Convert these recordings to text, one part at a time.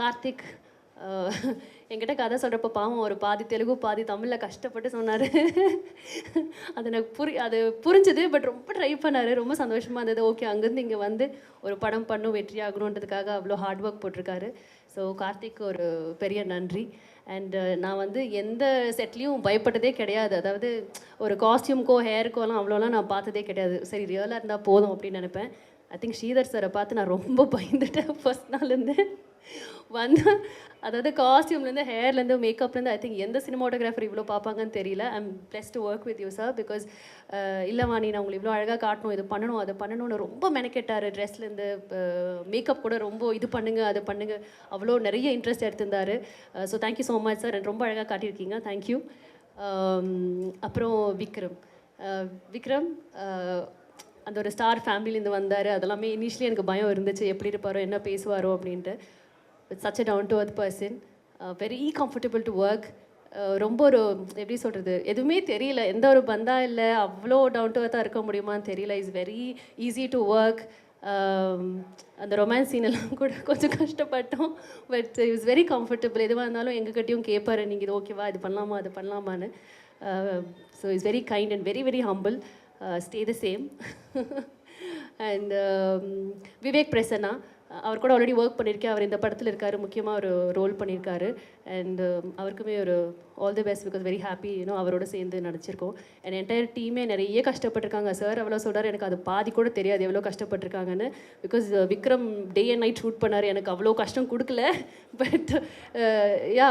கார்த்திக் என்கிட்ட கதை சொல்கிறப்ப பாவம் ஒரு பாதி தெலுங்கு பாதி தமிழில் கஷ்டப்பட்டு சொன்னார். அது எனக்கு அது புரிஞ்சுது. பட் ரொம்ப ட்ரை பண்ணார். ரொம்ப சந்தோஷமாக இருந்தது. ஓகே, அங்கேருந்து இங்கே வந்து ஒரு படம் பண்ணும் வெற்றி ஆகணுன்றதுக்காக அவ்வளோ ஹார்ட் ஒர்க் போட்டிருக்காரு. ஸோ கார்த்திக் ஒரு பெரிய நன்றி. அண்டு நான் வந்து எந்த செட்லேயும் பயப்பட்டதே கிடையாது. அதாவது ஒரு காஸ்டியூம்க்கோ ஹேருக்கோலாம் அவ்வளோலாம் நான் பார்த்ததே கிடையாது. சரி, ரியலாக இருந்தால் போதும் அப்படின்னு நினைப்பேன். ஐ திங்க் ஸ்ரீதர் சாரை பார்த்து நான் ரொம்ப பயந்துட்டேன் ஃபர்ஸ்ட் நாள்லேருந்து. வந்து அதாவது காஸ்டியூம்லேருந்து ஹேர்லேருந்து மேக்கப்லேருந்து ஐ திங்க் எந்த சினிமாட்டோகிராஃபர் இவ்வளோ பார்ப்பாங்கன்னு தெரியல. I'm plus to work with you sir. Because இல்லைம்மா நீ நான் உங்களை இவ்வளோ அழகாக காட்டணும், இது பண்ணணும் அதை பண்ணணும்னு ரொம்ப மெனக்கெட்டார். ட்ரெஸ்லேருந்து மேக்கப் கூட ரொம்ப இது பண்ணுங்கள் அது பண்ணுங்கள் அவ்வளோ நிறைய இன்ட்ரெஸ்ட் எடுத்திருந்தார். So thank you so much sir. ரொம்ப அழகாக காட்டியிருக்கீங்க. தேங்க்யூ. அப்புறம் விக்ரம் அந்த ஒரு ஸ்டார் ஃபேமிலியிலேருந்து வந்தார். அதெல்லாமே இனிஷியலி எனக்கு பயம் இருந்துச்சு, எப்படி இருப்பாரோ என்ன பேசுவாரோ அப்படின்ட்டு. Such a down to earth person, very comfortable to work. ரொம்ப ஒரு எப்படி சொல்கிறது, எதுவுமே தெரியல, எந்த ஒரு பந்தா இல்லை, அவ்வளோ டவுன் டு அர்த்தாக இருக்க முடியுமான்னு தெரியல. Is very easy to work. அந்த ரொமான்ஸ் சீனெல்லாம் கூட கொஞ்சம் கஷ்டப்பட்டோம். But is very comfortable. எதுவாக இருந்தாலும் எங்ககிட்டையும் கேட்பார், நீங்கள் இது ஓகேவா, இது பண்ணலாமா அது பண்ணலாமான்னு. So is very kind and very very humble. Stay the same. And Vivek Prasanna, அவர் கூட ஆல்ரெடி ஒர்க் பண்ணியிருக்கேன். அவர் இந்த படத்தில் இருக்கார், முக்கியமாக ஒரு ரோல் பண்ணியிருக்காரு. அண்ட் அவருக்குமே ஒரு all the best. Because very happy அவரோட சேர்ந்து நடிச்சிருக்கோம். அண்ட் என்டையர் டீமே நிறைய கஷ்டப்பட்டிருக்காங்க. சார் அவ்வளோ சொல்கிறார், எனக்கு அது பாதி கூட தெரியாது எவ்வளோ கஷ்டப்பட்டிருக்காங்கன்னு. Because Vikram day and night shoot பண்ணார், எனக்கு அவ்வளோ கஷ்டம் கொடுக்கல. பட் யா,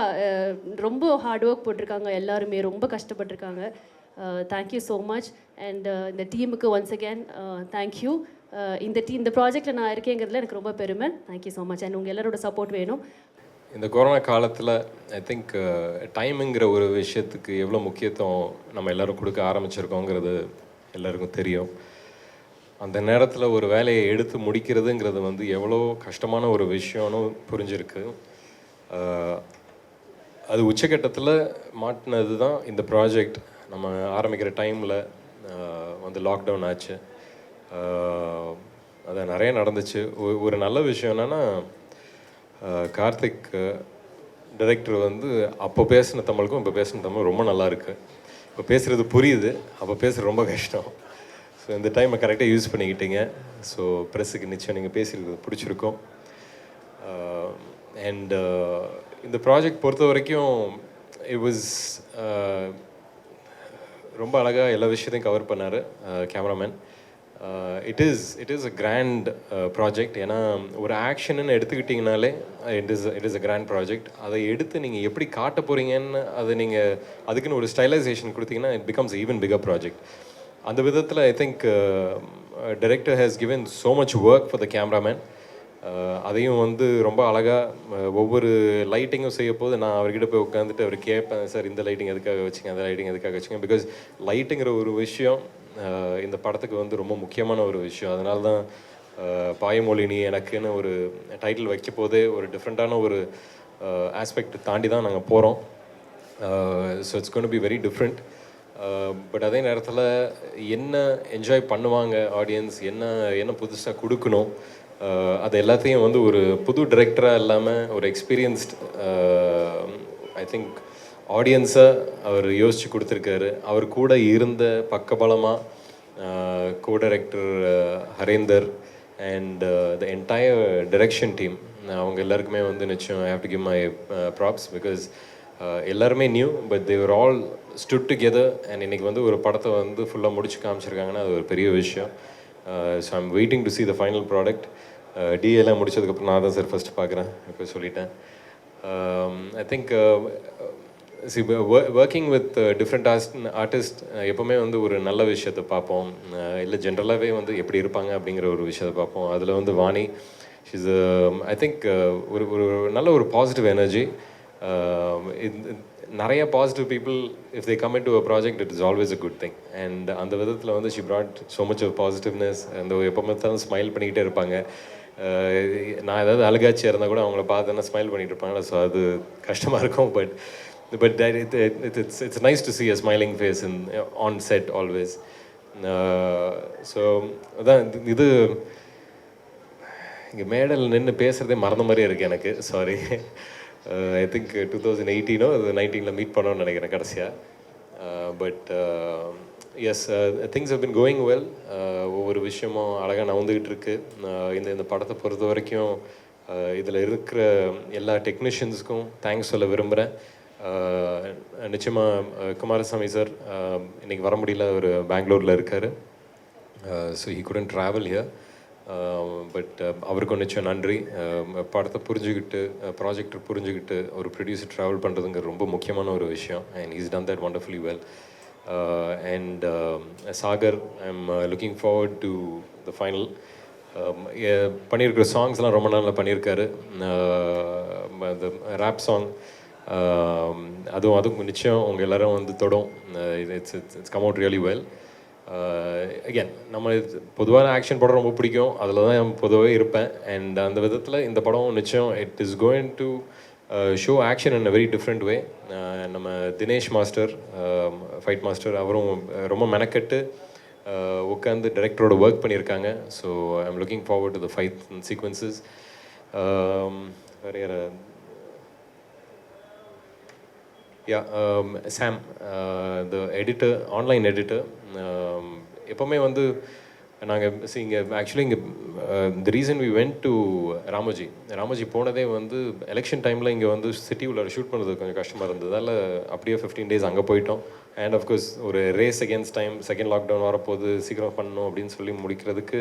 ரொம்ப ஹார்ட் ஒர்க் போட்டிருக்காங்க, எல்லாருமே ரொம்ப கஷ்டப்பட்டிருக்காங்க. Thank you so much. அண்ட் இந்த டீமுக்கு ஒன்ஸ் அகேன் தேங்க்யூ. இந்த ப்ராஜெக்டில் நான் இருக்கேங்கிறதுல எனக்கு ரொம்ப பெருமை. Thank you so much. அண்ட் உங்கள் எல்லாரோட சப்போர்ட் வேணும். இந்த கொரோனா காலத்தில் ஐ திங்க் டைமுங்கிற ஒரு விஷயத்துக்கு எவ்வளோ முக்கியத்துவம் நம்ம எல்லோரும் கொடுக்க ஆரம்பிச்சிருக்கோங்கிறது எல்லாருக்கும் தெரியும். அந்த நேரத்தில் ஒரு வேலையை எடுத்து முடிக்கிறதுங்கிறது வந்து எவ்வளோ கஷ்டமான ஒரு விஷயம்னு புரிஞ்சிருக்கு. அது உச்சக்கட்டத்தில் மாட்டினது தான் இந்த ப்ராஜெக்ட். நம்ம ஆரம்பிக்கிற டைமில் வந்து லாக்டவுன் ஆச்சு. அது நிறைய நடந்துச்சு. ஒரு நல்ல விஷயம் என்னென்னா, கார்த்திக் டைரக்டர் வந்து அப்போ பேசின தமிழுக்கும் இப்போ பேசின தமிழ் ரொம்ப நல்லா இருக்குது. இப்போ பேசுகிறது புரியுது, அப்போ பேசுகிறது ரொம்ப கஷ்டம். ஸோ இந்த டைமை கரெக்டாக யூஸ் பண்ணிக்கிட்டீங்க. ஸோ ப்ரெஸ்ஸுக்கு நிச்சயம் நீங்கள் பேசியிருக்கிறது பிடிச்சிருக்கோம். அண்ட் இந்த ப்ராஜெக்ட் பொறுத்த வரைக்கும் இட் வாஸ் ரொம்ப அழகாக எல்லா விஷயத்தையும் கவர் பண்ணார் cameraman. It is a grand project. ஏன்னா ஒரு ஆக்ஷன்னு எடுத்துக்கிட்டிங்கனாலே it is a grand project. அதை எடுத்து நீங்கள் எப்படி காட்ட போகிறீங்கன்னு அதை நீங்கள் அதுக்குன்னு ஒரு ஸ்டைலைசேஷன் கொடுத்தீங்கன்னா it becomes even bigger project. அந்த விதத்தில் I think director has given so much work for the cameraman. அதையும் வந்து ரொம்ப அழகாக ஒவ்வொரு லைட்டிங்கும் செய்ய போது நான் அவர்கிட்ட போய் உட்காந்துட்டு அவர் கேட்பேன், சார் இந்த லைட்டிங் எதுக்காக வச்சுங்க, அந்த லைட்டிங் எதுக்காக வச்சுங்க. பிகாஸ் லைட்டுங்கிற ஒரு விஷயம் இந்த படத்துக்கு வந்து ரொம்ப முக்கியமான ஒரு விஷயம். அதனால தான் பாயமொழி நீ எனக்குன்னு ஒரு டைட்டில் வைக்க போதே ஒரு டிஃப்ரெண்ட்டான ஒரு ஆஸ்பெக்ட் தாண்டி தான் நாங்கள் போகிறோம். So it's gonna be very different. But அதே நேரத்தில் என்ன என்ஜாய் பண்ணுவாங்க ஆடியன்ஸ், என்ன புதுசாக கொடுக்கணும், அது எல்லாத்தையும் வந்து ஒரு புது டைரக்டராக இல்லாமல் ஒரு எக்ஸ்பீரியன்ஸ்ட் ஐ திங்க் ஆடியன்ஸை அவர் யோசித்து கொடுத்துருக்காரு. அவர் கூட இருந்த பக்கபலமாக co director Harendar and the entire direction team, அவங்க எல்லாருக்குமே வந்து நிச்சயம் I have to give my props. Because எல்லாருமே new but they all stood together. And இன்றைக்கி வந்து ஒரு படத்தை வந்து ஃபுல்லாக முடிச்சு காமிச்சிருக்காங்கன்னா அது ஒரு பெரிய விஷயம். So I'm waiting to see the final product. டிஎல்லாம் முடிச்சதுக்கப்புறம் நான் தான் சார் ஃபஸ்ட்டு பார்க்குறேன், இப்போ சொல்லிட்டேன். I think working with different artist எப்போவுமே வந்து ஒரு நல்ல விஷயத்தை பார்ப்போம். இல்லை ஜென்ரலாகவே வந்து எப்படி இருப்பாங்க அப்படிங்கிற ஒரு விஷயத்தை பார்ப்போம். அதில் வந்து வாணி ஷீஸ் ஐ திங்க் ஒரு நல்ல ஒரு பாசிட்டிவ் எனர்ஜி. நிறைய positive people if they come into a project it is always a good thing. And அந்த விதத்தில் வந்து she brought so much of positiveness. அந்த எப்போ தான் ஸ்மைல் பண்ணிக்கிட்டே இருப்பாங்க. நான் ஏதாவது அழுகாச்சியாக இருந்தால் கூட அவங்கள பார்த்தோன்னா ஸ்மைல் பண்ணிகிட்டு இருப்பாங்களா. ஸோ அது கஷ்டமாக இருக்கும். But it's nice to see a smiling face on set always. So அதான் இது இங்கே மேடையில் நின்று பேசுகிறதே மறந்த மாதிரியே இருக்குது எனக்கு, சாரி. ஐ திங்க் 2018 19 மீட் பண்ணோன்னு நினைக்கிறேன் கடைசியாக. But yes, things have been going well. ஒவ்வொரு விஷயமும் அழகாக நவந்துக்கிட்டு இருக்கு. இந்த படத்தை பொறுத்த வரைக்கும் இதில் இருக்கிற எல்லா டெக்னீஷியன்ஸுக்கும் தேங்க்ஸ் சொல்ல விரும்புகிறேன். நிச்சயமாக குமாரசாமி சார் இன்றைக்கி வர முடியல, அவர் பெங்களூரில் இருக்கார். So he couldn't travel here. But அவருக்கும் நிச்சயம் நன்றி. படத்தை புரிஞ்சுக்கிட்டு, ப்ராஜெக்டர் புரிஞ்சுக்கிட்டு ஒரு ப்ரொடியூசர் ட்ராவல் பண்ணுறதுங்கிற ரொம்ப முக்கியமான ஒரு விஷயம். And he's done that wonderfully well. And Sagar, I am looking forward to the final. பண்ணியிருக்கிற சாங்ஸ்லாம் ரொம்ப நாளில் பண்ணியிருக்காரு. இந்த ரேப் சாங், அதுவும் நிச்சயம் உங்கள் எல்லோரும் வந்து தொடும். It's come out really well. Again, நம்ம பொதுவான ஆக்ஷன் படம் ரொம்ப பிடிக்கும், அதில் தான் பொதுவாகவே இருப்பேன். அண்ட் அந்த விதத்தில் இந்த படம் நிச்சயம் it is going to show action in a very different way. நம்ம தினேஷ் மாஸ்டர், ஃபைட் மாஸ்டர், அவரும் ரொம்ப மெனக்கெட்டு உட்காந்து டைரக்டரோட ஒர்க் பண்ணியிருக்காங்க. So I am looking forward to the fight sequences. வேறு யார்? Sam, the editor, online editor. எப்போவுமே வந்து நாங்கள் இங்கே ஆக்சுவலி இங்கே the reason we went to Ramoji போனதே வந்து எலெக்ஷன் டைமில் இங்கே வந்து சிட்டி உள்ள ஷூட் பண்ணுறது கொஞ்சம் கஷ்டமாக இருந்ததால் அப்படியே 15 days அங்கே போயிட்டோம். அண்ட் ஆஃப்கோர்ஸ் ஒரு race against time, second lockdown வரப்போது, சீக்கிரம் பண்ணணும் அப்படின்னு சொல்லி முடிக்கிறதுக்கு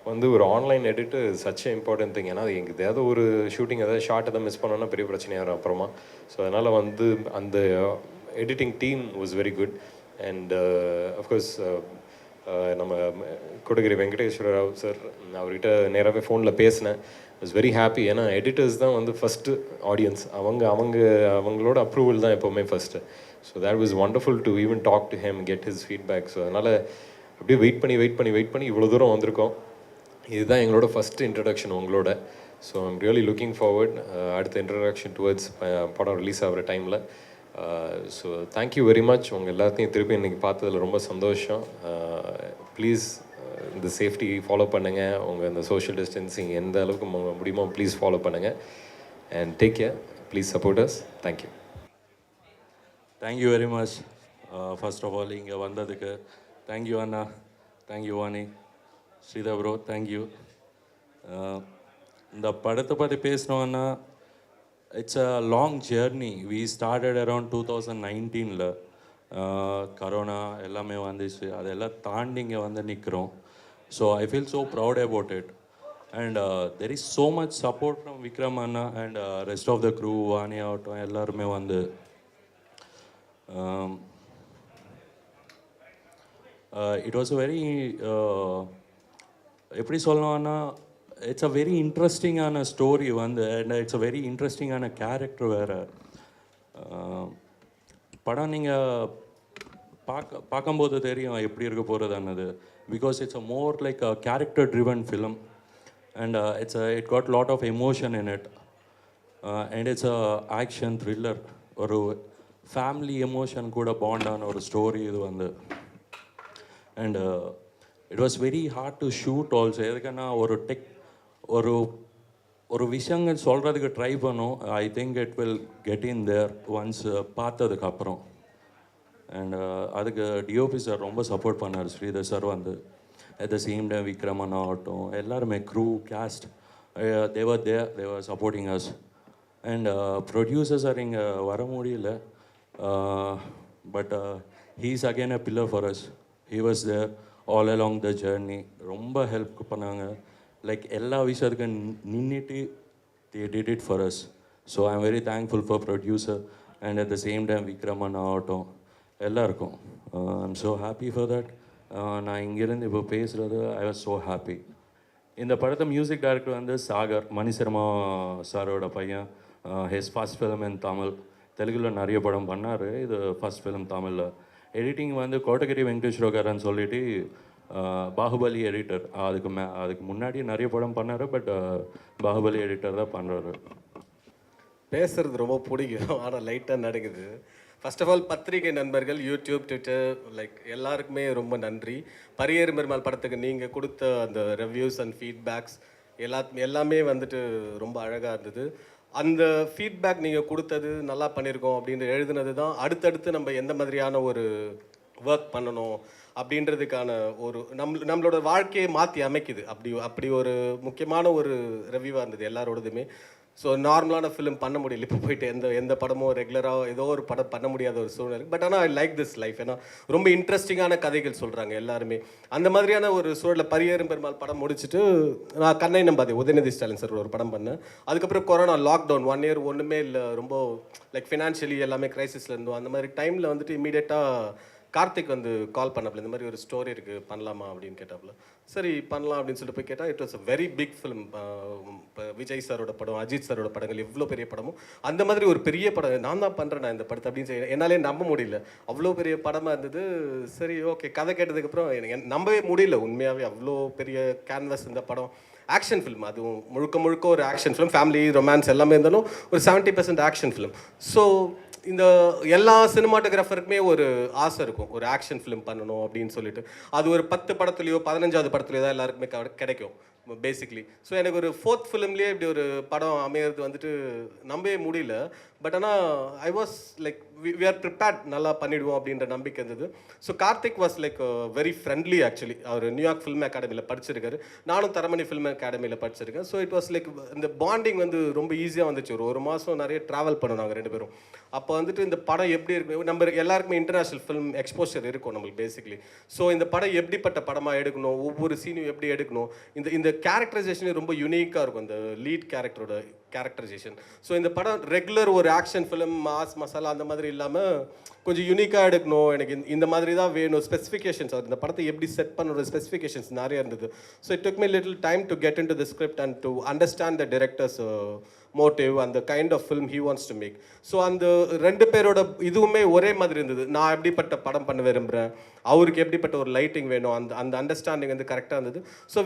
வந்து ஒரு online edit such important thing. ஏன்னா எங்கள் ஏதாவது ஒரு ஷூட்டிங் ஏதாவது ஷார்ட் எதாவது மிஸ் பண்ணோன்னா பெரிய பிரச்சனையாக வரும் அப்புறமா. ஸோ அதனால் வந்து அந்த editing team was very good. And of course நம்ம கொடகிரி வெங்கடேஸ்வர ராவ் சார், அவர்கிட்ட நேராகவே ஃபோனில் பேசினேன். Was very happy. ஏன்னா எடிட்டர்ஸ் தான் வந்து ஃபஸ்ட்டு ஆடியன்ஸ். அவங்களோட அப்ரூவல் தான் எப்போவுமே first. So that was wonderful to even talk to him, get his feedback. So அதனால் அப்படியே வெயிட் பண்ணி இவ்வளோ தூரம் வந்திருக்கோம். இதுதான் எங்களோட ஃபஸ்ட்டு இன்ட்ரடக்ஷன் உங்களோட. So I'm really looking forward அடுத்த இன்ட்ரடக்ஷன் டுவர்ட்ஸ் படம் ரிலீஸ் ஆகிற டைமில். So thank you very much. உங்கள் எல்லாத்தையும் திருப்பி இன்றைக்கி பார்த்ததில் ரொம்ப சந்தோஷம். ப்ளீஸ் இந்த சேஃப்டி ஃபாலோ பண்ணுங்கள். உங்கள் இந்த சோஷியல் டிஸ்டன்சிங் எந்த அளவுக்கு முடியுமோ ப்ளீஸ் ஃபாலோ பண்ணுங்கள். And take care. Please support us. Thank you. Thank you very much. First of all இங்கே வந்ததுக்கு தேங்க்யூ அண்ணா, thank you Vani, Sridhar bro, thank you. இந்த படத்தை பற்றி பேசணுன்னா it's a long journey. We started around 2019. Corona எல்லாமே வந்துச்சு, அதெல்லாம் தாண்டி இங்கே வந்து நிற்கிறோம். So I feel so proud about it. And there is so much support from Vikram அண்ணா and rest of the crew, Vani ஆகட்டும், எல்லாருமே வந்து இட் வாஸ் அ வெரி எப்படி சொல்லணும்னா இட்ஸ் அ வெரி இன்ட்ரெஸ்டிங்கான ஸ்டோரி வந்து. அண்ட் இட்ஸ் அ வெரி இன்ட்ரெஸ்டிங்கான character வேறு. படம் நீங்கள் பார்க்கும்போது தெரியும் எப்படி இருக்க போகிறதுன்னது. Because it's a more like a character driven film. And it got lot of emotion in it. And it's a action thriller, ஒரு ஃபேமிலி எமோஷன் கூட பாண்டான ஒரு ஸ்டோரி இது வந்து. And it was very hard to shoot also. எதுக்குன்னா ஒரு விஷயங்கள் சொல்கிறதுக்கு ட்ரை பண்ணும். I think it will get in there once பார்த்ததுக்கப்புறம். அண்ட் அதுக்கு டிஓபி சார் ரொம்ப சப்போர்ட் பண்ணார், ஸ்ரீதர் சார் வந்து. At the same time Vikraman ஆகட்டும், எல்லாருமே crew cast their supporting us. And producer sir இங்கே வர முடியல. But he is again a pillar for us. He was there all along the journey. ரொம்ப help பண்ணாங்க. லைக் எல்லா விஷயத்துக்கும் நின்றுட்டு they did it for us. So I am very thankful for producer and at the same time Vikraman ஆகட்டும், எல்லாருக்கும். I'm so happy for that. நான் இங்கேருந்து இப்போ பேசுகிறது I was so happy. இந்த படத்தை மியூசிக் டைரக்டர் வந்து சாகர், மணிசர்மா சாரோட பையன். his first film in Tamil. தெலுங்கில் நிறைய படம் பண்ணார், இது ஃபர்ஸ்ட் ஃபிலிம் தமிழில். எடிட்டிங் வந்து கோட்டகிரி வெங்கடேஸ்வரகாரன்னு சொல்லிட்டு பாகுபலி எடிட்டர். அதுக்கு முன்னாடி நிறைய படம் பண்ணார், பட் பாகுபலி எடிட்டர் தான் பண்ணுறாரு. பேசுகிறது ரொம்ப பிடிக்கும், ஆனால் லைட்டாக நடக்குது. ஃபர்ஸ்ட் ஆஃப் ஆல் பத்திரிகை நண்பர்கள், யூடியூப், ட்விட்டர், லைக் எல்லாருக்குமே ரொம்ப நன்றி. பரியேறும் பெருமாள் படத்துக்கு நீங்கள் கொடுத்த அந்த ரிவ்யூஸ் அண்ட் ஃபீட்பேக்ஸ் எல்லாமே வந்துட்டு ரொம்ப அழகாக இருந்தது. அந்த ஃபீட்பேக் நீங்கள் கொடுத்தது நல்லா பண்ணியிருக்கோம் அப்படின்னு எழுதுனது தான் அடுத்தடுத்து நம்ம எந்த மாதிரியான ஒரு ஒர்க் பண்ணணும் அப்படின்றதுக்கான ஒரு நம்மளோட வாழ்க்கையை மாற்றி அமைக்குது. அப்படி ஒரு முக்கியமான ஒரு ரிவ்யூவாக இருந்தது எல்லாரோடதுமே. ஸோ நார்மலான ஃபிலிம் பண்ண முடியல, இப்போ போயிட்டு எந்த படமும் ரெகுலராக ஏதோ ஒரு படம் பண்ண முடியாத ஒரு சூழ்நிலை. பட் ஆனால் ஐ லைக் திஸ் லைஃப். ஏன்னா ரொம்ப இன்ட்ரெஸ்டிங்கான கதைகள் சொல்கிறாங்க எல்லாருமே. அந்த மாதிரியான ஒரு சூழலை பரியேறும் பெருமாள் படம் முடிச்சுட்டு நான் கண்ணை நம்பாதே உதயநிதி ஸ்டாலின் சார் ஒரு படம் பண்ணேன். அதுக்கப்புறம் கொரோனா லாக்டவுன் 1 இயர் ஒன்றுமே இல்லை, ரொம்ப லைக் ஃபினான்ஷியலி எல்லாமே க்ரைசிஸில் இருந்தோம். அந்த மாதிரி டைமில் வந்துட்டு இமீடியட்டாக கார்த்திக் வந்து கால் பண்ணாப்புல, இந்த மாதிரி ஒரு ஸ்டோரி இருக்குது பண்ணலாமா அப்படின்னு கேட்டாப்புல. சரி பண்ணலாம் அப்படின்னு சொல்லிட்டு போய் கேட்டால் it was a very big film. இப்போ விஜய் சாரோட படம், அஜித் சாரோட படங்கள் இவ்வளோ பெரிய படமும் அந்த மாதிரி ஒரு பெரிய படம் நான் தான் பண்ணுறேன் நான் இந்த படத்தை அப்படின்னு சொல்லி என்னாலே நம்ப முடியல. அவ்வளோ பெரிய படமாக இருந்தது. சரி ஓகே, கதை கேட்டதுக்கப்புறம் எனக்கு நம்பவே முடியல உண்மையாகவே. அவ்வளோ பெரிய கேன்வாஸ் இந்த படம். ஆக்ஷன் ஃபிலிம், அதுவும் முழுக்க ஒரு ஆக்ஷன் ஃபிலிம். ஃபேமிலி ரொமான்ஸ் எல்லாமே இருந்தாலும் ஒரு 70% ஆக்ஷன் ஃபிலிம். ஸோ இந்த எல்லா சினிமாட்டோகிராஃபருக்குமே ஒரு ஆசை இருக்கும் ஒரு ஆக்ஷன் ஃபிலிம் பண்ணணும் அப்படின்னு சொல்லிட்டு. அது ஒரு 10 படத்துலையோ 15வது படத்துலையோ தான் எல்லாருக்குமே கிடைக்கும் பேசிக்லி. ஸோ எனக்கு ஒரு 4th ஃபிலிம்லேயே இப்படி ஒரு படம் அமையிறது வந்துட்டு நம்பவே முடியல. பட் ஆனால் I was like we are prepared, நல்லா பண்ணிவிடுவோம் அப்படின்ற நம்பிக்கை இருந்தது. So Karthik was like very friendly actually. அவர் நியூயார்க் ஃபிலிம் அகாடமியில் படிச்சிருக்காரு, நானும் தரமணி ஃபிலிம் அகாடமியில் படிச்சிருக்கேன். ஸோ இட் வாஸ் லைக் இந்த பாண்டிங் வந்து ரொம்ப ஈஸியாக வந்துச்சு. ஒரு மாதம் நிறைய ட்ராவல் பண்ணோம் நாங்கள் 2 பேரும். அப்போ வந்துட்டு இந்த படம் எப்படி இருக்கு, நம்ம எல்லாருக்குமே இன்டர்நேஷ்னல் ஃபிலிம் எக்ஸ்போஷர் இருக்கும் நம்மளுக்கு பேசிக்லி. ஸோ இந்த படம் எப்படிப்பட்ட படமாக எடுக்கணும், ஒவ்வொரு சீனும் எப்படி எடுக்கணும், இந்த கேரக்டரைசேஷனே ரொம்ப யூனிக்காக இருக்கும் இந்த லீட் கேரக்டரோட கேரக்டரைசேஷன். ஸோ இந்த படம் ரெகுலர் ஒரு ஆக்ஷன் ஃபிலிம் மாஸ் மசாலா அந்த மாதிரி இல்லாமல் கொஞ்சம் யூனிக்காக எடுக்கணும், எனக்கு இந்த மாதிரி தான் வேணும். ஸ்பெசிஃபிகேஷன்ஸ், இந்த படத்தை எப்படி செட் பண்ணுற ஸ்பெசிஃபிகேஷன்ஸ் நிறைய இருந்தது. So it took me little time to get into the script and to understand the director's motive அந்த kind of film he wants to make. So அந்த 2 பேரோட இதுவுமே ஒரே மாதிரி இருந்தது. நான் எப்படிப்பட்ட படம் பண்ண விரும்புகிறேன், அவருக்கு எப்படிப்பட்ட ஒரு லைட்டிங் வேணும், அந்த அண்டர்ஸ்டாண்டிங் வந்து கரெக்டாக இருந்தது. So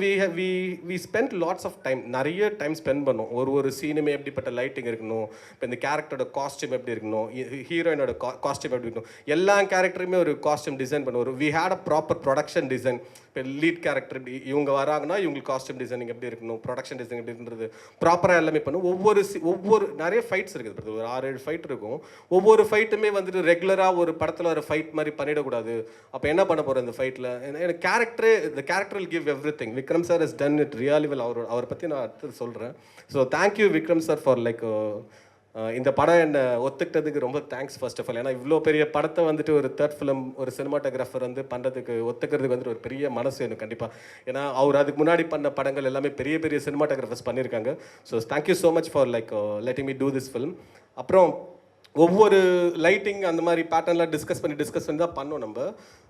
we spend lots of time, நிறைய டைம் ஸ்பெண்ட் பண்ணோம். ஒரு சீனுமே எப்படிப்பட்ட லைட்டிங் இருக்கணும், இப்போ இந்த கேரக்டரோட காஸ்டியூம் எப்படி இருக்கணும், ஹீரோயினோட காஸ்டியூம் எப்படி இருக்கணும், எல்லா கேரக்டருமே ஒரு காஸ்டியூம் டிசைன் பண்ணுவோம். We had a proper production design. இப்போ லீட் கேரக்டர் இப்படி இவங்க வராங்கன்னா இவங்களுக்கு காஸ்டியூம் டிசைனிங் எப்படி இருக்கணும், ப்ரொடக்ஷன் டிசைன் எப்படின்றது ப்ராப்பராக எல்லாமே பண்ணும். ஒவ்வொரு நிறைய ஃபைட்ஸ் இருக்குது, ஒரு 6-7 ஃபைட் இருக்கும். ஒவ்வொரு ஃபைட்டுமே வந்துட்டு ரெகுலராக ஒரு படத்தில் ஒரு ஃபைட் மாதிரி பண்ணிடக்கூடாது. அப்போ என்ன பண்ண போகிறோம் இந்த ஃபைட்டில், எனக்கு இந்த character will give every thing. Vikram sir is done it really well. அவரை பற்றி நான் அடுத்தது சொல்கிறேன். So thank you Vikram sir for like இந்த படம் என்னை ஒத்துக்கிட்டதுக்கு ரொம்ப தேங்க்ஸ் ஃபர்ஸ்ட் ஆஃப் ஆல். ஏன்னா இவ்வளோ பெரிய படத்தை வந்துட்டு ஒரு 3rd ஃபிலிம் ஒரு சினிமாட்டோகிராஃபர் வந்து பண்ணுறதுக்கு ஒத்துக்கிறதுக்கு வந்துட்டு ஒரு பெரிய மனசு வேணும் கண்டிப்பாக. ஏன்னா அவர் அதுக்கு முன்னாடி பண்ண படங்கள் எல்லாமே பெரிய பெரிய சினிமாட்டோகிராஃபர்ஸ் பண்ணியிருக்காங்க. So thank you so much for like letting me do this film. அப்புறம் ஒவ்வொரு லைட்டிங் அந்த மாதிரி பேட்டர்ன்லாம் டிஸ்கஸ் பண்ணி தான் பண்ணோம். நம்ம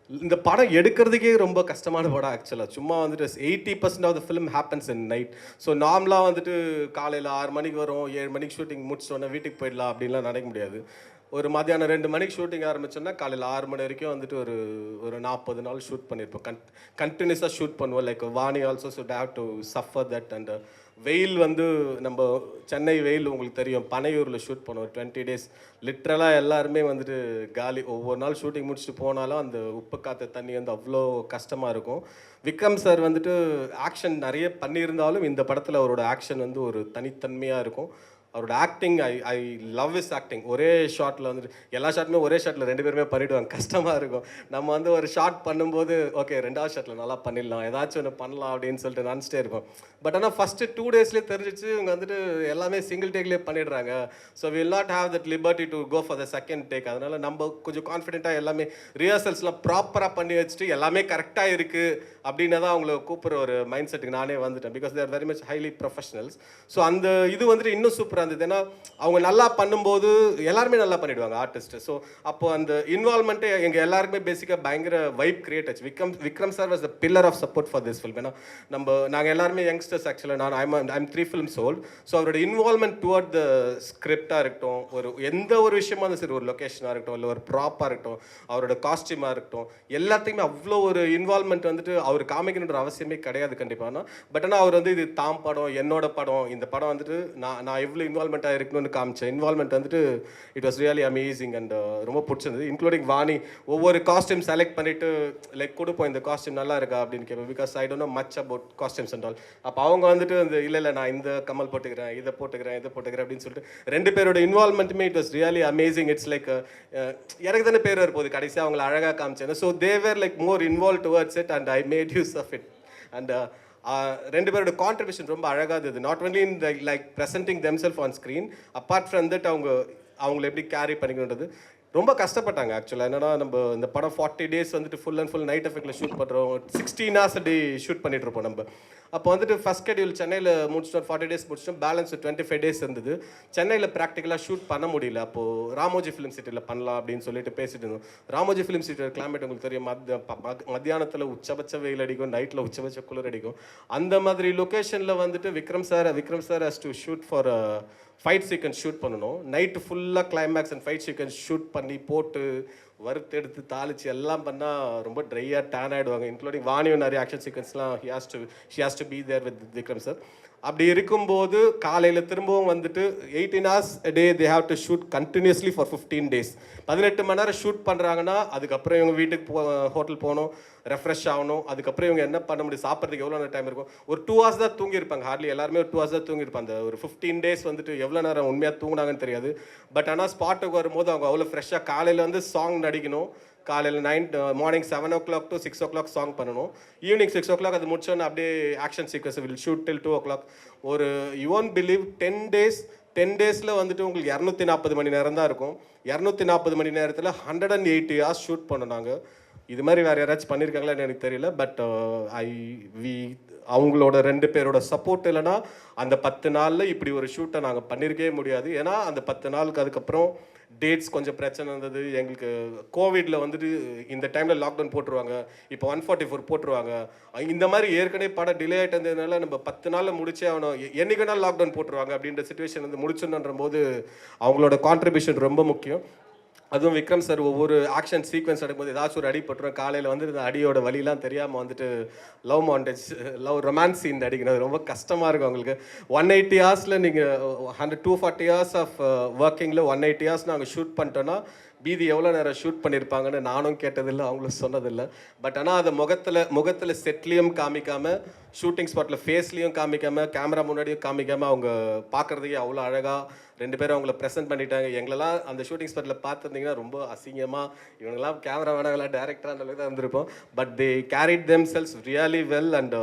இந்த படம் எடுக்கிறதுக்கே ரொம்ப கஷ்டமான படம் ஆக்சுவலாக. சும்மா வந்துட்டு 80% of the film happens in night. So நார்மலாக வந்துட்டு காலையில் 6 மணிக்கு வரும், 7 மணிக்கு ஷூட்டிங் முடிச்சோன்னே வீட்டுக்கு போயிடலாம் அப்படின்லாம் நடக்க முடியாது. ஒரு மதியானம் 2 மணிக்கு ஷூட்டிங் ஆரம்பிச்சோன்னா காலையில் 6 மணி வரைக்கும் வந்துட்டு ஒரு 40 நாள் ஷூட் பண்ணியிருப்போம். கண்டினியூஸாக ஷூட் பண்ணுவோம். Like Vani also should have to suffer that. And வெயில் வந்து நம்ம சென்னை வெயில் உங்களுக்கு தெரியும், பனையூரில் ஷூட் பண்ணுவோம் 20 days. லிட்ரலாக எல்லாருமே வந்துட்டு காலி. ஒவ்வொரு நாள் ஷூட்டிங் முடிச்சுட்டு போனாலும் அந்த உப்பு காற்று தண்ணி வந்து அவ்வளோ கஷ்டமாக இருக்கும். விக்ரம் சார் வந்துட்டு ஆக்ஷன் நிறைய பண்ணியிருந்தாலும் இந்த படத்தில் அவரோட ஆக்ஷன் வந்து ஒரு தனித்தன்மையாக இருக்கும். அவரோட acting I love is acting. ஒரே ஷாட்டில் வந்துட்டு எல்லா ஷாட்டுமே ஒரே ஷாட்டில் 2 பேருமே பண்ணிவிடுவாங்க, கஷ்டமாக இருக்கும். நம்ம வந்து ஒரு ஷாட் பண்ணும்போது ஓகே 2வது ஷாட்டில் நல்லா பண்ணிடலாம், ஏதாச்சும் ஒன்று பண்ணலாம் அப்படின்னு சொல்லிட்டு நினச்சிட்டே இருக்கும். பட் ஆனால் ஃபஸ்ட்டு 2 daysலேயே தெரிஞ்சிச்சு இவங்க வந்துட்டு எல்லாமே சிங்கிள் டேக்லேயே பண்ணிடுறாங்க. So will not have that liberty to go for the second take. அதனால் நம்ம கொஞ்சம் கான்ஃபிடென்ட்டாக எல்லாமே ரிஹர்சல்ஸ்லாம் ப்ராப்பராக பண்ணி வச்சுட்டு எல்லாமே கரெக்டாக இருக்குது அப்படின்னு தான் அவங்கள கூப்பிட்ற ஒரு மைண்ட் செட்டுக்கு நானே வந்துட்டேன். Because there very much highly professionals. So அந்த இது வந்துட்டு இன்னும் சூப்பராக இருந்தது. ஏன்னா அவங்க நல்லா பண்ணும்போது எல்லாருமே நல்லா பண்ணிவிடுவாங்க ஆர்டிஸ்ட்டு. ஸோ அப்போ அந்த இன்வால்மெண்ட்டே எங்கள் எல்லாருக்குமே பேசிக்காக பயங்கர வைப் கிரியேட் ஆச்சு. Vikram sir was the pillar of support for this film. ஏன்னா நாங்கள் எல்லாருமே யங்ஸ்டர்ஸ் ஆக்சுவலாக. I'm 3 films old. ஸோ அவரோட இன்வால்மெண்ட் டுவர்ட் த ஸ்கிரிப்டாக இருக்கட்டும், எந்த ஒரு விஷயமா இருந்தாலும் சரி, ஒரு லொக்கேஷனாக இருக்கட்டும், இல்லை ஒரு ப்ராப்பாக இருக்கட்டும், அவரோட காஸ்டியூமாக இருக்கட்டும், எல்லாத்தையுமே அவ்வளோ ஒரு இன்வால்மெண்ட் வந்துட்டு அவர் காமிக்கணுன்ற அவசியமே கிடையாது கண்டிப்பாக. பட் ஆனால் அவர் வந்து இது தாம் படம், என்னோட படம், இந்த படம் வந்துட்டு நான் இன்வால்மெண்ட்டாக இருக்கணும்னு காமிச்சேன். இன்வால்மெண்ட் வந்துட்டு it was really amazing and ரொம்ப பிடிச்சிருந்தது. இன்க்ளூடிங் வாணி ஒவ்வொரு காஸ்டியூம் செலக்ட் பண்ணிவிட்டு லைக் கொடுப்போம், இந்த காஸ்டியூம் நல்லா இருக்கா அப்படின்னு கேட்பேன். Because I don't know much about costumes and all. அப்போ அவங்க வந்துட்டு அந்த இல்லை நான் இந்த கமல் போட்டுக்கிறேன், இதை போட்டுக்கிறேன் அப்படின்னு சொல்லிட்டு 2 பேரோட இன்வால்மெண்ட்டுமே it was really amazing. It's like எனக்கு தானே பேர் வரும்போது கடைசியாக அவங்கள அழகாக காமிச்சேன். So they were like more involve towards it and I made use of it. And 2 பேரோட கான்ட்ரிபியூஷன் ரொம்ப அழகாக இருந்தது. Not only in like presenting themselves on screen, apart from that அவங்கள எப்படி கேரி பண்ணிக்கணுன்றது ரொம்ப கஷ்டப்பட்டாங்க. ஆக்சுவலாக என்னன்னா, நம்ம இந்த படம் 40 days வந்துட்டு ஃபுல் அண்ட் ஃபுல் நைட் எஃபெக்டில் ஷூட் பண்ணுறோம். 16 hours a day ஷூட் பண்ணிட்டு இருப்போம் நம்ம. அப்போ வந்துட்டு ஃபஸ்ட் ஷெட்யூல் சென்னையில் முடிச்சிட்டோம், 40 days முடிச்சிட்டோம், பேலன்ஸ் 25 days இருந்தது. சென்னையில் ப்ராக்டிக்கலாக ஷூட் பண்ண முடியல. அப்போது ராமோஜி ஃபிலிம் சிட்டியில் பண்ணலாம் அப்படின்னு சொல்லிட்டு பேசிட்டு இருந்தோம். ராமோஜி ஃபிலிம் சிட்டியோட கிளைமேட் உங்களுக்கு தெரியும், மத்தியானத்தில் உச்சபட்ச வெயில் அடிக்கும், நைட்டில் உச்சபட்ச குளிர் அடிக்கும். அந்த மாதிரி லொக்கேஷனில் வந்துட்டு Vikram sir has to shoot for fight sequence shoot பண்ணணும். நைட்டு ஃபுல்லாக climax and fight sequence shoot பண்ணி போட்டு வறுத்தெடுத்து தாளிச்சு எல்லாம் பண்ணால் ரொம்ப ட்ரையாக டேன் ஆகிடுவாங்க. இன்க்ளூடிங் வாணியும் நிறைய ஆக்ஷன் சீக்வன்ஸ்லாம் she has to be there with Vikram sir. அப்படி இருக்கும்போது காலையில் திரும்பவும் வந்துட்டு 18 hours a day they have to shoot continuously for 15 days. 18 மணி நேரம் ஷூட் பண்ணுறாங்கன்னா அதுக்கப்புறம் இவங்க வீட்டுக்கு ஹோட்டல் போகணும், ரெஃப்ரெஷ் ஆகணும். அதுக்கப்புறம் இவங்க என்ன பண்ண முடியும், சாப்பிட்றதுக்கு எவ்வளோ நேரம் டைம் இருக்கும்? ஒரு 2 hours தான் தூங்கியிருப்பாங்க. ஹார்ட்லி எல்லாருமே ஒரு 2 hours தான் தூங்கியிருப்பாங்க. அந்த ஒரு 15 days வந்துட்டு எவ்வளோ நேரம் உண்மையாக தூங்கினாங்கன்னு தெரியாது. பட் ஆனால் ஸ்பாட்டுக்கு வரும்போது அவங்க அவ்வளோ ஃப்ரெஷ்ஷாக காலையில் வந்து சாங் நடிக்கணும். காலையில் morning 7 o'clock to 6 o'clock song பண்ணணும். ஈவினிங் 6 o'clock அது முடிச்சோன்னு அப்படியே action sequence will shoot till 2 o'clock. ஒரு யூ ஒன்ட் பிலீவ் 10 days வந்துட்டு உங்களுக்கு 240 மணி நேரம் தான் இருக்கும். 240 மணி நேரத்தில் 180 hours ஷூட் பண்ணோம் நாங்கள். இது மாதிரி வேறு யாராச்சும் பண்ணியிருக்காங்களான்னு எனக்கு தெரியல. பட் அவங்களோட 2 பேரோட சப்போர்ட் இல்லைன்னா அந்த 10 நாளில் இப்படி ஒரு ஷூட்டை நாங்கள் பண்ணியிருக்கவே முடியாது. ஏன்னா அந்த 10 நாளுக்கு அதுக்கப்புறம் டேட்ஸ் கொஞ்சம் பிரச்சனை இருந்தது எங்களுக்கு. கோவிடில் வந்துட்டு இந்த டைமில் லாக்டவுன் போட்டுருவாங்க, இப்போ 144 போட்டுருவாங்க. இந்த மாதிரி ஏற்கனவே படம் டிலே ஆகிட்டு இருந்ததுனால நம்ம 10 நாளில் முடிச்சே ஆகணும், என்றைக்கு வேணாலும் லாக்டவுன் போட்டுருவாங்க அப்படின்ற சுச்சுவேஷன் வந்து முடிச்சுன்ற போது அவங்களோட கான்ட்ரிபியூஷன் ரொம்ப முக்கியம். அதுவும் விக்ரம் சார் ஒவ்வொரு ஆக்ஷன் சீக்வன்ஸ் எடுக்கும்போது ஏதாச்சும் ஒரு அடி பட்டுரும். காலையில் வந்து இந்த அடியோட வழிலாம் தெரியாமல் வந்துட்டு லவ் ரொமான்ஸ் சீன் அடிக்கணும், ரொம்ப கஷ்டமாக இருக்கும் அவங்களுக்கு. 180 hours நீங்கள் 240 hours ஆஃப் ஒர்க்கிங்கில் 180 hours நாங்கள் ஷூட் பண்ணிட்டோன்னா மீதி எவ்வளோ நேரம் ஷூட் பண்ணியிருப்பாங்கன்னு நானும் கேட்டதில்லை, அவங்களும் சொன்னதில்லை. பட் ஆனால் அதை முகத்தில் செட்லேயும் காமிக்காமல், ஷூட்டிங் ஸ்பாட்டில் ஃபேஸ்லேயும் காமிக்காமல், கேமரா முன்னாடியும் காமிக்காமல் அவங்க பார்க்குறதுக்கே அவ்வளோ அழகாக 2 பேரும் அவங்கள ப்ரெசென்ட் பண்ணிட்டாங்க. எங்களெல்லாம் அந்த ஷூட்டிங் ஸ்பாட்டில் பார்த்துருந்தீங்கன்னா ரொம்ப அசிங்கமாக இவங்கெல்லாம் கேமரா வேணாங்களா டேரக்டராக அளவுக்கு தான் இருந்திருப்போம். But they carried themselves really well. And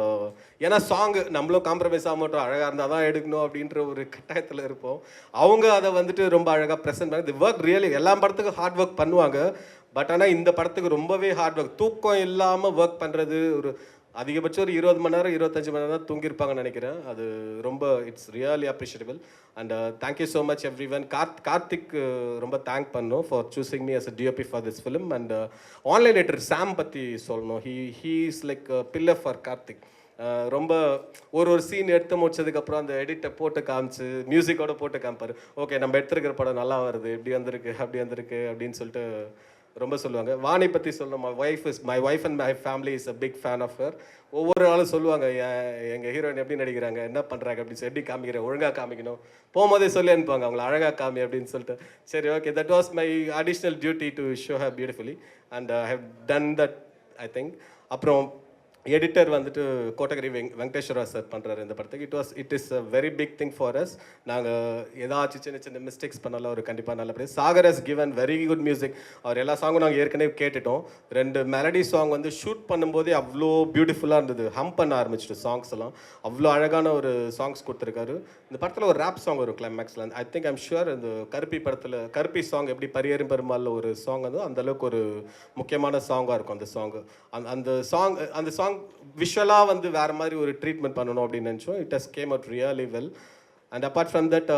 ஏன்னா சாங் நம்மளும் காம்ப்ரமைஸ் ஆக மாட்டோம், அழகாக இருந்தால் தான் எடுக்கணும் அப்படின்ற ஒரு கட்டாயத்தில் இருப்போம். அவங்க அதை வந்துட்டு ரொம்ப அழகாக ப்ரெசென்ட் பண்ணி தி ஒர்க் ரியலி. எல்லா படத்துக்கும் ஹார்ட் ஒர்க் பண்ணுவாங்க. பட் ஆனால் இந்த படத்துக்கு ரொம்பவே ஹார்ட் ஒர்க், தூக்கம் இல்லாமல் ஒர்க் பண்ணுறது. ஒரு அதிகபட்சம் ஒரு 20 மணி நேரம் 25 மணி நேரம் தான் தூங்கியிருப்பாங்கன்னு நினைக்கிறேன். அது ரொம்ப it's really appreciable. And thank you so much every one. Karthik ரொம்ப தேங்க் பண்ணோம் for choosing me as a DOP for this film. And online editor Sam பற்றி சொல்லணும். He is like pillar for Karthik. ரொம்ப ஒரு சீன் எடுத்து முடிச்சதுக்கப்புறம் அந்த எடிட்டை போட்டு காமிச்சு மியூசிக்கோட போட்டு காமிப்பார். ஓகே நம்ம எடுத்துருக்கிற படம் நல்லா வருது, இப்படி வந்திருக்கு அப்படி வந்திருக்கு அப்படின்னு சொல்லிட்டு ரொம்ப சொல்லுவாங்க. வாணி பற்றி சொல்லணும். My wife and my family is a big fan of her. ஒவ்வொரு நாளும் சொல்லுவாங்க எங்கள் ஹீரோயின் எப்படி நடிக்கிறாங்க, என்ன பண்ணுறாங்க அப்படின்னு சொல்லி, எப்படி காமிக்கிறேன், ஒழுங்காக காமிக்கணும், போகும்போதே சொல்லி அனுப்புவாங்க அவங்கள அழகாக காமி அப்படின்னு சொல்லிட்டு. சரி okay, that was my additional duty to show her beautifully and I have done that I think. அப்புறம் எடிட்டர் வந்துட்டு கோட்டகிரி வெங்கடேஸ்வரா சார் பண்ணுறாரு இந்த படத்துக்கு. It is a very big thing for us. நாங்கள் ஏதாச்சும் சின்ன மிஸ்டேக்ஸ் பண்ணாலும் அவர் கண்டிப்பாக நல்லபடியாக. Sagar has given very good music. அவர் எல்லா சாங்கும் நாங்கள் ஏற்கனவே கேட்டுட்டோம். 2 மெலடி சாங் வந்து ஷூட் பண்ணும்போதே அவ்வளோ பியூட்டிஃபுல்லாக இருந்தது. ஹம் பண்ண ஆரம்பிச்சிட்டு சாங்ஸ் எல்லாம் அவ்வளோ அழகான ஒரு சாங்ஸ் கொடுத்துருக்காரு. இந்த படத்தில் ஒரு ரேப் சாங் ஒரு கிளைமேக்ஸில் ஐ திங்க் ஐம் ஷுர் இந்த கருப்பி சாங் எப்படி பரியரும் பெருமாளில் ஒரு சாங் வந்து அந்தளவுக்கு ஒரு முக்கியமான சாங்காக இருக்கும் அந்த சாங். அந்த சாங் விஷுவலாக வந்து வேறு மாதிரி ஒரு ட்ரீட்மெண்ட் பண்ணணும் அப்படின்னு நினச்சோம். It has came out really well. And apart from that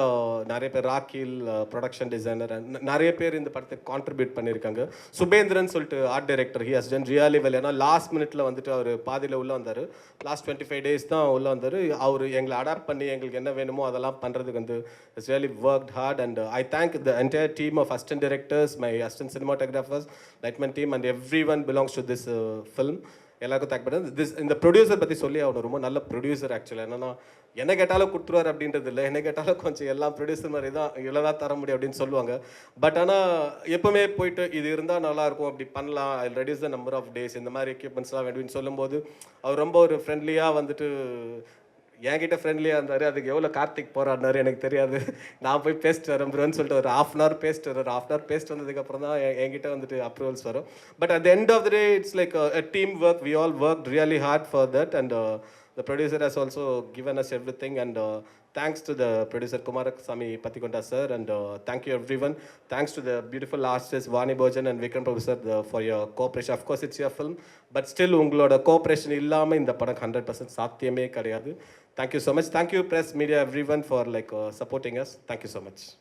நிறைய பேர் ராக்கில் ப்ரொடக்ஷன் டிசைனர் நிறைய பேர் இந்த படத்துக்கு கான்ட்ரிபியூட் பண்ணியிருக்காங்க. சுபேந்திரன் சொல்லிட்டு art director, he has done really well. ஏன்னா லாஸ்ட் மினிட்ல வந்துட்டு அவர் பாதியில் உள்ளே வந்தார். லாஸ்ட் 25 days தான் உள்ளே வந்தார். அவர் எங்களை அடாப்ட் பண்ணி எங்களுக்கு என்ன வேணுமோ அதெல்லாம் பண்ணுறதுக்கு வந்து it's really worked hard. And I thank the entire team of assistant directors, my assistant cinematographers, lightman team and every one belongs to this film. எல்லாருக்கும் தேங்க் பண்ணுறேன். இந்த ப்ரொடியூசர் பற்றி சொல்லி அவனை ரொம்ப நல்ல ப்ரொடியூசர் ஆக்சுவலாக. என்னன்னா என்ன கேட்டாலும் கொடுத்துருவார் அப்படின்றது இல்லை, என்ன கேட்டாலும் கொஞ்சம் எல்லாம் ப்ரொடியூசர் மாதிரி தான் இவ்வளோதான் தர முடியும் அப்படின்னு சொல்லுவாங்க. பட் ஆனால் எப்போவுமே போயிட்டு இது இருந்தால் நல்லாயிருக்கும், அப்படி பண்ணலாம், I reduce the number of days, இந்த மாதிரி எக்யூப்மெண்ட்ஸ்லாம் வேணும்னு சொல்லும்போது அவர் ரொம்ப ஒரு ஃப்ரெண்ட்லியாக வந்துட்டு என்கிட்ட ஃப்ரெண்ட்லியாக இருந்தார். அதுக்கு எவ்வளோ கார்த்திக் போராடினார் எனக்கு தெரியாது. நான் போய் பேசிட்டு வரேன் ப்ரோன்னு சொல்லிட்டு ஒரு ½ hour பேசிட்டு வரேன். ½ hour பேசிட்டு வந்ததுக்கப்புறம் தான் என்கிட்ட வந்துட்டு அப்ரூவல்ஸ் வரும். But at the end of the day it's like a team work. We all worked really hard for that, and the producer has also given us everything, and thanks to the producer Kumarasamy Pathikonda sir, and thank you everyone. Thanks to the beautiful artists Vani Bhojan and Vikram Prabhu sir for your cooperation. Of course it's your film, but still உங்களோட cooperation இல்லாமல் இந்த படம் 100% சாத்தியமே கிடையாது. Thank you so much. Thank you press media everyone for like supporting us. Thank you so much.